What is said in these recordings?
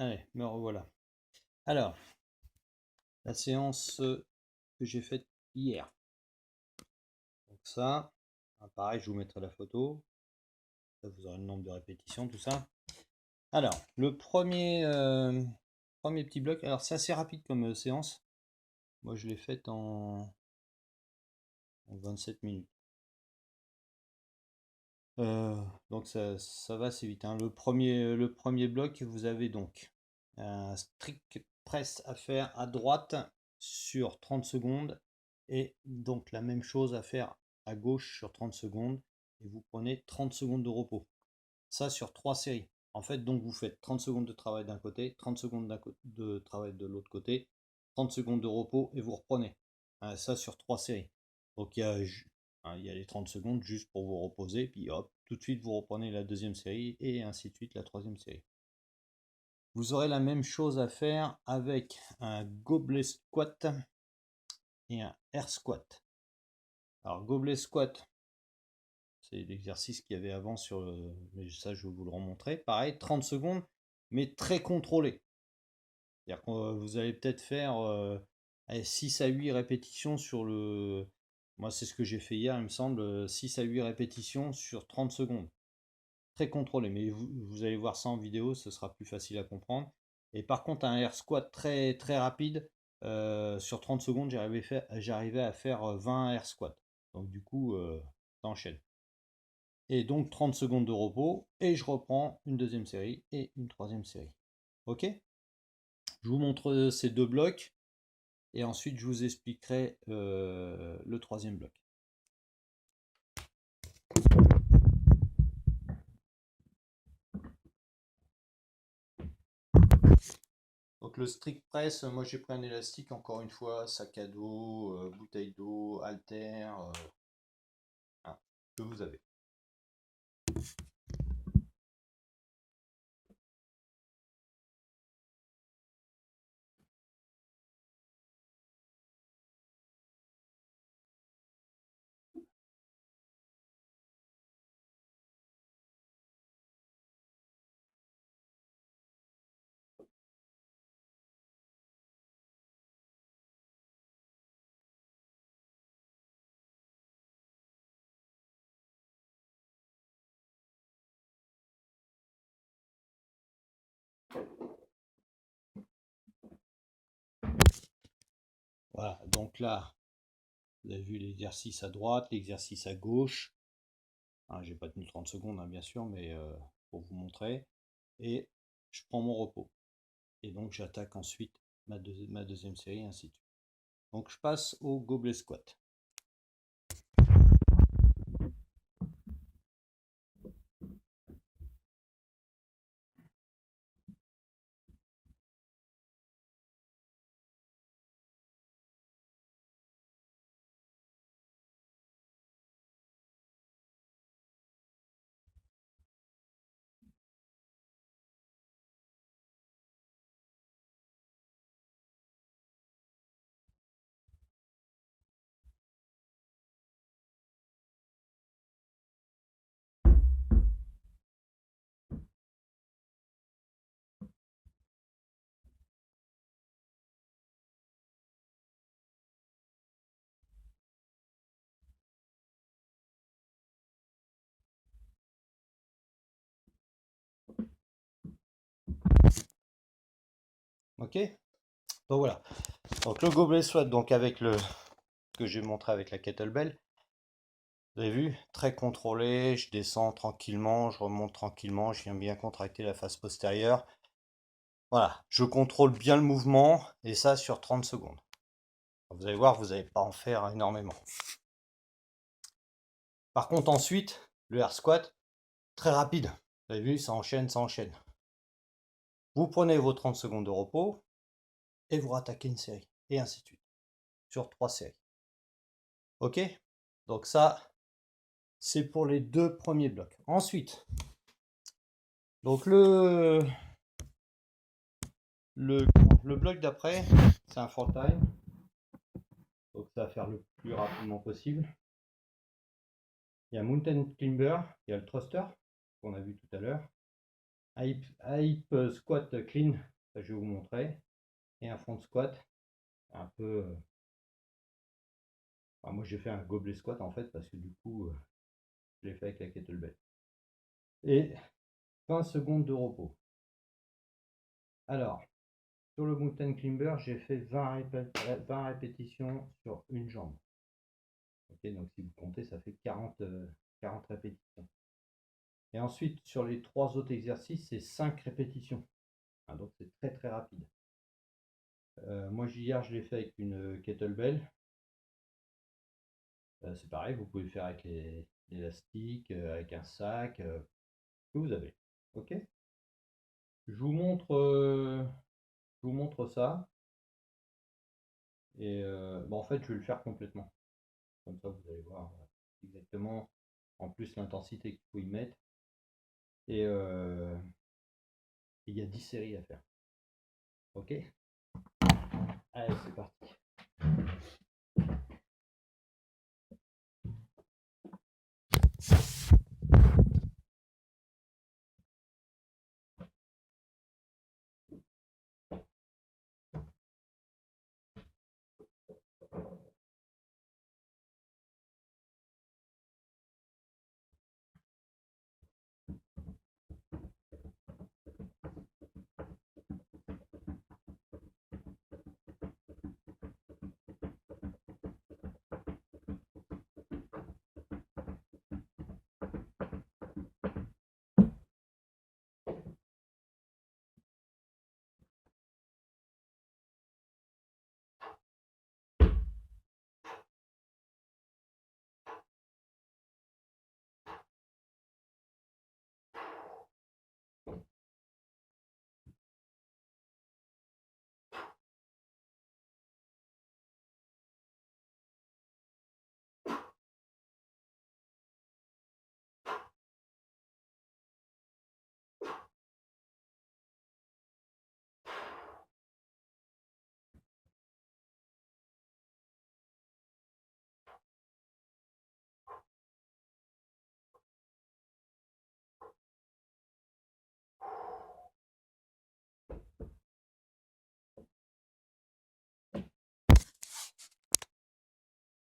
Allez, me revoilà. Alors, la séance que j'ai faite hier. Donc ça, pareil, je vous mettrai la photo. Ça, vous aurez le nombre de répétitions, tout ça. Alors, le premier petit bloc. Alors, c'est assez rapide comme séance. Moi, je l'ai faite en 27 minutes. Donc ça va assez vite, hein. Le premier bloc, vous avez donc un strict press à faire à droite sur 30 secondes et donc la même chose à faire à gauche sur 30 secondes et vous prenez 30 secondes de repos. Ça sur 3 séries. En fait, donc vous faites 30 secondes de travail d'un côté, 30 secondes de travail de l'autre côté, 30 secondes de repos et vous reprenez. Ça sur 3 séries. Donc il y a les 30 secondes juste pour vous reposer, puis hop, tout de suite vous reprenez la deuxième série et ainsi de suite la troisième série. Vous aurez la même chose à faire avec un gobelet squat et un air squat. Alors gobelet squat, c'est l'exercice qu'il y avait avant sur le... Mais ça je vais vous le remontrer. Pareil, 30 secondes, mais très contrôlé. C'est-à-dire que vous allez peut-être faire 6 à 8 répétitions sur le... Moi c'est ce que j'ai fait hier, il me semble, 6 à 8 répétitions sur 30 secondes. Très contrôlé, mais vous allez voir ça en vidéo, ce sera plus facile à comprendre. Et par contre, un air squat très, très rapide, sur 30 secondes, j'arrivais à faire 20 air squats. Donc du coup, ça enchaîne. Et donc 30 secondes de repos, et je reprends une deuxième série et une troisième série. Ok? Je vous montre ces deux blocs, et ensuite je vous expliquerai le troisième bloc. Donc le strict press, moi j'ai pris un élastique encore une fois, sac à dos, bouteille d'eau, haltère, que vous avez. Voilà, donc là, vous avez vu l'exercice à droite, l'exercice à gauche. J'ai pas tenu 30 secondes, bien sûr, mais pour vous montrer. Et je prends mon repos. Et donc j'attaque ensuite ma deuxième série, ainsi de suite. Donc je passe au gobelet squat. Ok? Donc voilà. Donc le gobelet squat, donc avec le que j'ai montré avec la kettlebell. Vous avez vu, très contrôlé, je descends tranquillement, je remonte tranquillement, je viens bien contracter la face postérieure. Voilà, je contrôle bien le mouvement, et ça sur 30 secondes. Vous allez voir, vous n'allez pas en faire énormément. Par contre ensuite, le air squat, très rapide. Vous avez vu, ça enchaîne, ça enchaîne. Vous prenez vos 30 secondes de repos, et vous rattaquez une série, et ainsi de suite, sur 3 séries. Ok? Donc ça, c'est pour les deux premiers blocs. Ensuite, donc le bloc d'après, c'est un full time. Donc ça va faire le plus rapidement possible. Il y a Mountain Climber, il y a le thruster qu'on a vu tout à l'heure. hip squat clean, ça, je vais vous montrer, et un front squat un peu. Enfin, moi j'ai fait un gobelet squat en fait parce que du coup je l'ai fait avec la kettlebell. Et 20 secondes de repos. Alors, sur le mountain climber, j'ai fait 20 répétitions sur une jambe. Ok, donc si vous comptez, ça fait 40 répétitions. Et ensuite, sur les 3 autres exercices, c'est 5 répétitions. Ah, donc c'est très très rapide. Moi, hier, je l'ai fait avec une kettlebell. C'est pareil, vous pouvez le faire avec l'élastique, avec un sac, que vous avez. Ok. Je vous montre ça. Et en fait, je vais le faire complètement. Comme ça, vous allez voir exactement en plus l'intensité qu'il faut y mettre. Et il y a 10 séries à faire. Ok. Allez, c'est parti.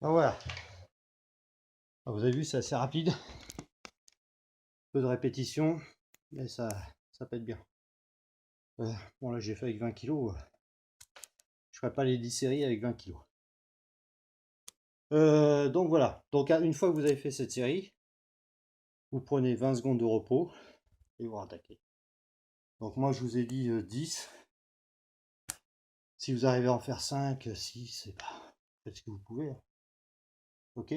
Ah, voilà. Ah, vous avez vu, c'est assez rapide. Peu de répétitions, mais ça pète bien. Bon, là, j'ai fait avec 20 kg. Je ferai pas les 10 séries avec 20 kg. Donc voilà. Donc une fois que vous avez fait cette série, vous prenez 20 secondes de repos et vous rattaquez. Donc moi, je vous ai dit 10. Si vous arrivez à en faire 5, 6, c'est pas. Faites ce que vous pouvez. Hein. Ok.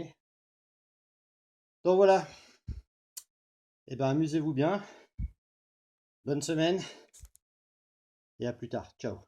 Donc voilà. Et ben amusez-vous bien. Bonne semaine. Et à plus tard. Ciao.